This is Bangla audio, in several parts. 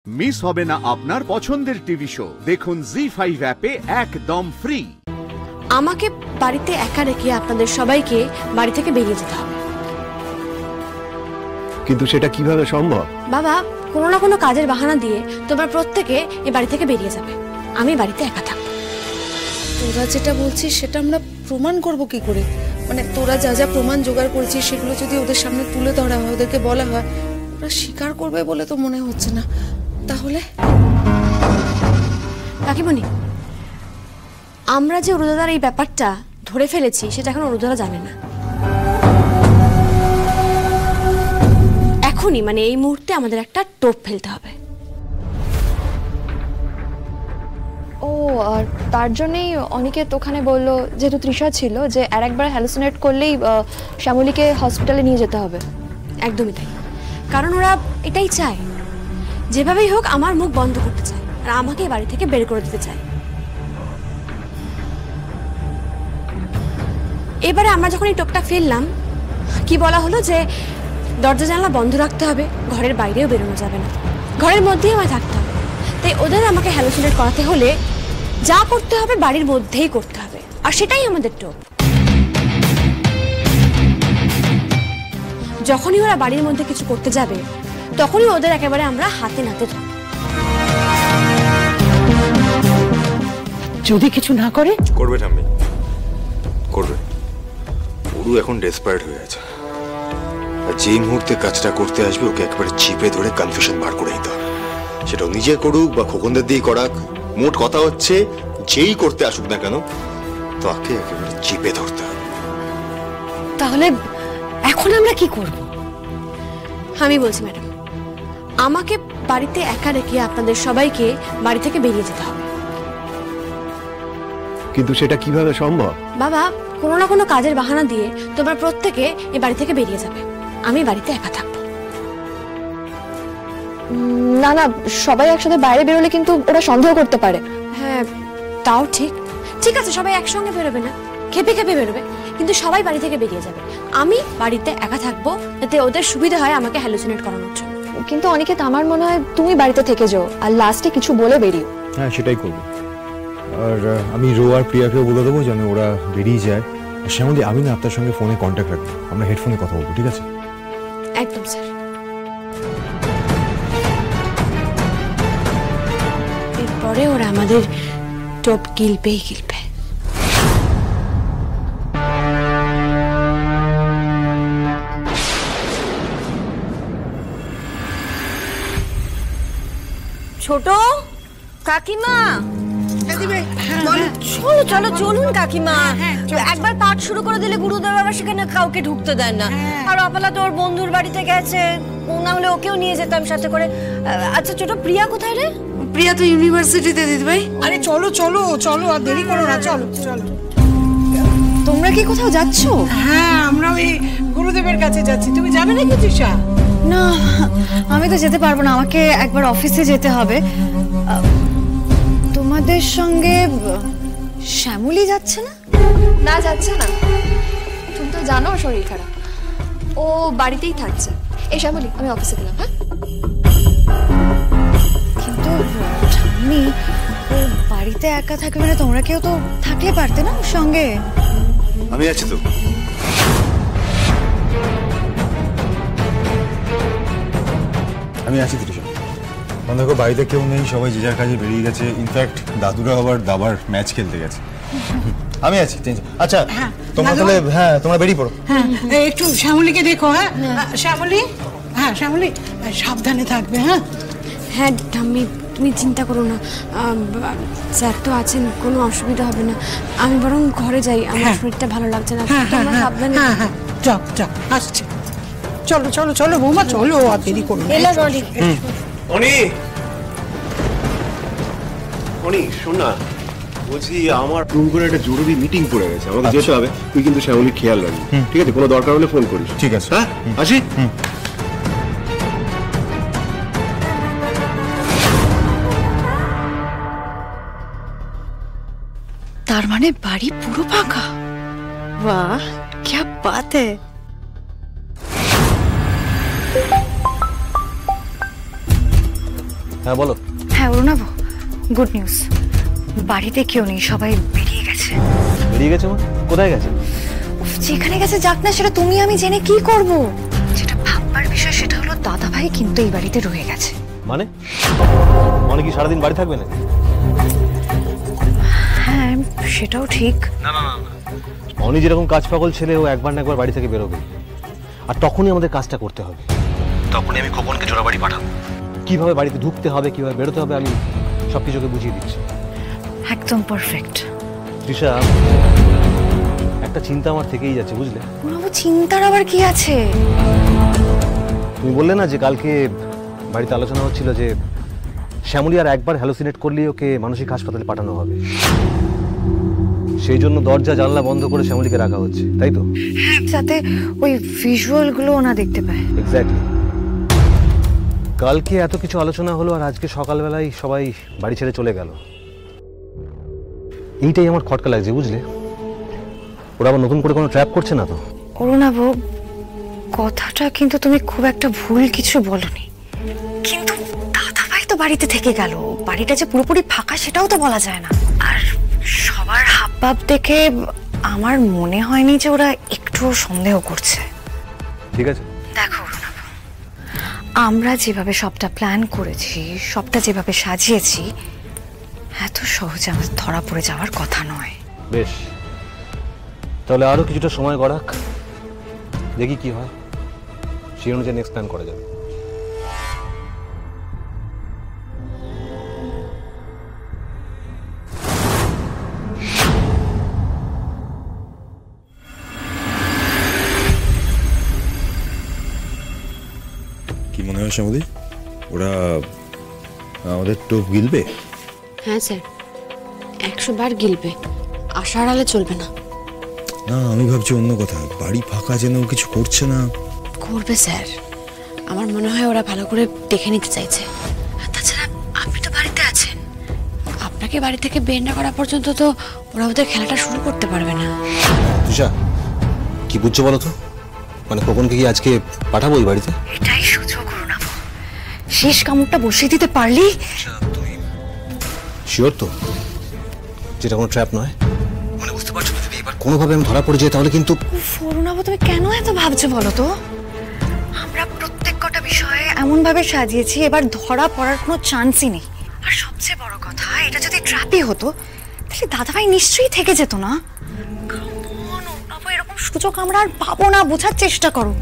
মিস হবে না আপনার পছন্দের টিভি শো। দেখুন জি5 অ্যাপে একদম ফ্রি। আমাকে বাড়িতে একা রেখে আপনাদের সবাইকে বাড়ি থেকে বেরিয়ে যেতে হবে। কিন্তু সেটা কিভাবে সম্ভব? বাবা, কোনো না কোনো কাজের বাহানা দিয়ে তোমরা প্রত্যেকে এই বাড়ি থেকে বেরিয়ে যাবে। আমি বাড়িতে একা থাকবো। তোরা যেটা বলছিস সেটা আমরা প্রমাণ করব কি করে? মানে তোরা যা যা প্রমাণ জোগাড় করেছিস সেগুলো যদি ওদের সামনে তুলে ধরা হয়, ওদেরকে বলা হয়, ওরা স্বীকার করবে বলে তো মনে হচ্ছে না। তাহলে কাকিমণি, আমরা যে অরুদাদার এই ব্যাপারটা ধরে ফেলেছি সেটা এখন অরুদাদা জানে না। এখনই মানে এই মুহূর্তে আমাদের একটা টোপ ফেলতে হবে। ও, আর তার জন্যই অনিকেত ওখানে বললো, যেহেতু তৃষা ছিল, যে আর একবার হ্যালুসিনেট করলেই শ্যামলীকে হসপিটালে নিয়ে যেতে হবে। একদমই তাই, কারণ ওরা এটাই চায়, যেভাবেই হোক আমার মুখ বন্ধ করতে চায় আর আমাকে বাড়ি থেকে বের করে দিতে চায়। এবারে আমরা যখন এই টোপটা ফেললাম, কি বলা হলো যে দরজা জানলা বন্ধ রাখতে হবে, ঘরের বাইরেও বেরোনো যাবে না, ঘরের মধ্যেই আমায় থাকতে হবে। তাই ওদের আমাকে হ্যালুসিনেট করাতে হলে যা করতে হবে বাড়ির মধ্যেই করতে হবে, আর সেটাই আমাদের টোপ। যখনই ওরা বাড়ির মধ্যে কিছু করতে যাবে তখনই ওদের একেবারে আমরা হাতে নাতে ধরব। যদি কিছু না করে? করবে ঠাম্মি, করবে। ওরু এখন ডেসপারেট হয়ে আছে, আর যেই মুহূর্তে কাজটা করতে আসবে ওকে একেবারে চিপে ধরে কনফিউশন বার করে দিতে হবে। সেটা নিজে করুক বা খোকনদের দিয়ে করাক, মোট কথা হচ্ছে যেই করতে আসুক না কেন তাকে একেবারে চিপে ধরতে হবে। তাহলে এখন আমরা কি করব? আমি বলছি ম্যাডাম, আমাকে বাড়িতে একা রেখে আপনাদের সবাইকে বাড়ি থেকে বেরিয়ে যেতে হবে। কিন্তু সেটা কিভাবে সম্ভব? বাবা, কোনো না কোনো কাজের বাহানা দিয়ে তোমরা প্রত্যেকে এই বাড়ি থেকে বেরিয়ে যাবে। আমি বাড়িতে একা থাকবো। না না, সবাই একসাথে বাইরে বেরোলে কিন্তু ওরা সন্দেহ করতে পারে। হ্যাঁ, তাও ঠিক। ঠিক আছে, সবাই একসঙ্গে বেরোবে না, খেপে খেপে বেরোবে, কিন্তু সবাই বাড়ি থেকে বেরিয়ে যাবে। আমি বাড়িতে একা থাকবো, যাতে ওদের সুবিধা হয় আমাকে হ্যালুসিনেট করানোর জন্য। কিন্তু অনিকেত, আমার মনে হয় তুমি বাড়িতে থেকে যাও আর লাস্টে কিছু বলে বেরিও। হ্যাঁ, সেটাই করবো। আর আমি রো আর প্রিয়াকেও বলে দেবো যেন ওরা বেরিয়ে যায়। শ্যামলী, আমি না আপনার সঙ্গে ফোনে কন্ট্যাক্ট রাখবো, আমরা হেডফোনে কথা বলবো, ঠিক আছে? একদম স্যার। এরপরে ওরা আমাদের টোপ গিলবেই গিলবে। ছোট কাকিমা, চলো চলো চলুন কাকিমা। একবার পাঠ শুরু করে দিলে গুরুদেব আবার সেখানে কাউকে ঢুকতে দেন না। আর অপালা তো ওর বন্ধুর বাড়িতে গেছে, না হলে ওকেও নিয়ে যেতাম সাথে করে। আচ্ছা ছোট, প্রিয়া কোথায় রে? প্রিয়া তো ইউনিভার্সিটিতে দিদি ভাই। আরে চলো চলো চলো, আর দেরি করো না, চলো চলো। তোমরা কি কোথাও যাচ্ছ? হ্যাঁ, আমরা ওই গুরুদেবের কাছে যাচ্ছি। তুমি যাবে নাকি তৃষা? না, আমি তো যেতে পারবো না, আমাকে একবার অফিসে যেতে হবে। তোমাদের সঙ্গে শ্যামলী যাচ্ছে না? না, যাচ্ছে না। তুমি তো জানো শরীর খারাপ, ও বাড়িতেই থাকছে। এই শ্যামলী, আমি অফিসে গেলাম। হ্যাঁ, কিন্তু আমি বাড়িতে একা থাকবে মানে তোমরা কেউ তো থাকলে পারতে না ওর সঙ্গে? আমি আছি তো। আমি আছি তৃষা। দেখো, বাড়িতে কেউ নেই, সবাই যে যার কাজে বেরিয়ে গেছে। ইনফ্যাক্ট দাদুরা আবার দাবার ম্যাচ খেলতে গেছে। আমি আছি। আচ্ছা, তোমরা তাহলে হ্যাঁ তোমরা বেরিয়ে পড়ো। হ্যাঁ, একটু শ্যামলীকে দেখো। হ্যাঁ শ্যামলী, হ্যাঁ শ্যামলী, সাবধানে থাকবে। হ্যাঁ হ্যাঁ ঠাম্মি, তুমি চিন্তা করো না, স্যার তো আছেন, কোনো অসুবিধা হবে না। আমি বরং ঘরে যাই, আমার শরীরটা ভালো লাগছে না। তোমরা সাবধানে। হ্যাঁ হ্যাঁ, যাও যাও, আসছে। চলো চলো চলো বৌমা, চলো, আর দেরি করো না। এলো রনি। অনি, অনি শোন না, বলছি আমার রুম করে একটা জরুরি মিটিং পড়ে গেছে, আমাকে যেতে হবে। তুই কিন্তু শ্যামলীর খেয়াল রাখবি, ঠিক আছে? কোনো দরকার হলে ফোন করিস। ঠিক আছে। হ্যাঁ, আসি। তার মানে বাড়ি পুরো ফাঁকা। বাহ, क्या बात है। হ্যাঁ বলো। হ্যাঁ অরুণাভ, গুড নিউজ। বাড়িতে কেউ নেই, সবাই বেরিয়ে গেছে। বেরিয়ে গেছে? কোথায় গেছে? উফ, যেখানে গেছে যাক না, সেটা তুমি আমি জেনে কি করব? যেটা ভাববার বিষয় সেটা হলো দাদা ভাই কিন্তু এই বাড়িতে রয়ে গেছে। মানে অনেক কি সারাদিন বাড়ি থাকবে না? হ্যাঁ সেটাও ঠিক। না না না, অনি যেরকম কাজ পাগল ছেলে, ও একবার না একবার বাড়ি থেকে বেরোবে, আর তখনই আমাদের কাজটা করতে হবে। তখনই আমি খোকনকে জোড়াবাড়ি পাঠাবো। কিভাবে বাড়িতে ঢুকতে হবে, কিভাবে বেরোতে হবে, আমি সবকিছুকে বুঝিয়ে দিচ্ছি। একদম পারফেক্ট। তৃষা, একটা চিন্তা আমার থেকেই যাচ্ছে, বুঝলে? অরুণাভ, চিন্তার আবার কি আছে? তুমি বললে না যে কালকে বাড়িতে আলোচনা হচ্ছিল যে শ্যামলী আর একবার হ্যালোসিনেট করলেই ওকে মানসিক হাসপাতালে পাঠানো হবে। সেই জন্য দরজা জানলা বন্ধ করে শ্যামলীকে রাখা হচ্ছে, তাই তো? যাতে ওই ভিজুয়ালগুলো না দেখতে পায়। এক্স্যাক্টলি। কালকে এত কিছু আলোচনা হলো আর আজকে সকালবেলায় সবাই বাড়ি ছেড়ে চলে গেল। এইটাই আমার খটকা লাগছে, বুঝলে? ওরা আবার নতুন করে কোনো ট্র্যাপ করছে না তো? অরুণাভ, কথাটা কিন্তু তুমি খুব একটা ভুল কিছু বলনি, কিন্তু দাদাভাই তো বাড়িতে থেকে গেল, বাড়িটা যে পুরোপুরি ফাঁকা সেটাও তো বলা যায় না। আর সবার হাবভাব দেখে আমার মনে হয়নি যে ওরা একটুও সন্দেহ করছে। ঠিক আছে, দেখো অরুণাভ, আমরা যেভাবে সবটা প্ল্যান করেছি, সবটা যেভাবে সাজিয়েছি, এত সহজে আমাদের ধরা পড়ে যাওয়ার কথা নয়। বেশ, তাহলে আরো কিছুটা সময় গড়াক, দেখি কি হয়, সেই অনুযায়ী নেক্সট প্ল্যান করা যাবে। কি মনে হয় শ্যামলী, ওরা আমাদের টোপ গিলবে? হ্যাঁ স্যার, 100 বার গিলবে, আশার আলে চলবে না। না, আমি ভাবছি অন্য কথা। বাড়ি ফাঁকা, যেন কিছু করছে না। করবে স্যার, আমার মনে হয় ওরা ভালো করে দেখে নিতে চাইছে। আর তাছাড়া আপনি তো বাড়িতে আছেন, আপনাকে বাড়ি থেকে বের না করা পর্যন্ত তো ওরা ওদের খেলাটা শুরু করতে পারবে না। তৃষা, কি বুঝছো বলো তো? মানে খোকনকে কি আজকে পাঠাবো ওই বাড়িতে? এটাই সুযোগ অরুণাভ, শেষ কামড়টা বসিয়ে দিতে পারলি। তুমি শিওর তো যেটা কোনো ট্র্যাপ নয়? মানে বুঝতে পারছো, যদি এবার কোনোভাবে আমি ধরা পড়ে যাই তাহলে কিন্তু। অরুণাভ, তুমি কেন এত ভাবছো বলো তো? আমরা প্রত্যেক কটা বিষয়ে এমন ভাবে সাজিয়েছি, এবার ধরা পড়ার কোনো চান্সই নেই। আর সবচেয়ে বড় কথা, এটা যদি ট্র্যাপই হতো তাহলে দাদাভাই নিশ্চয়ই থেকে যেত না। অরুণাভ, এরকম সুযোগ আমরা আর পাবো না, বোঝার চেষ্টা করো।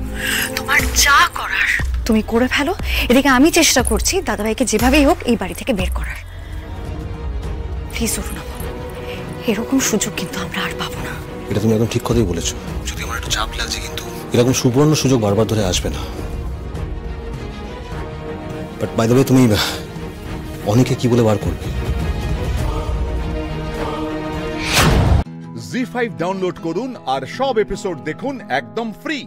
তোমার যা করার তুমি করে ফেলো, এদিকে আমি চেষ্টা করছি দাদাভাইকে যেভাবেই হোক এই বাড়ি থেকে বের করার। প্লিজ অরুণাভ, এরকম সুযোগ কিন্তু আমরা আর পাবো না। এটা তুমি একদম ঠিক কথাই বলেছো। যদি আমার একটু চাপ লাগছে, কিন্তু এরকম সুবর্ণ সুযোগ বারবার ধরে আসবে না। বাট বাই দ্য ওয়ে, তুমি অনেকে কি বলে বার করবে? জি5 ডাউনলোড করুন আর সব এপিসোড দেখুন একদম ফ্রি।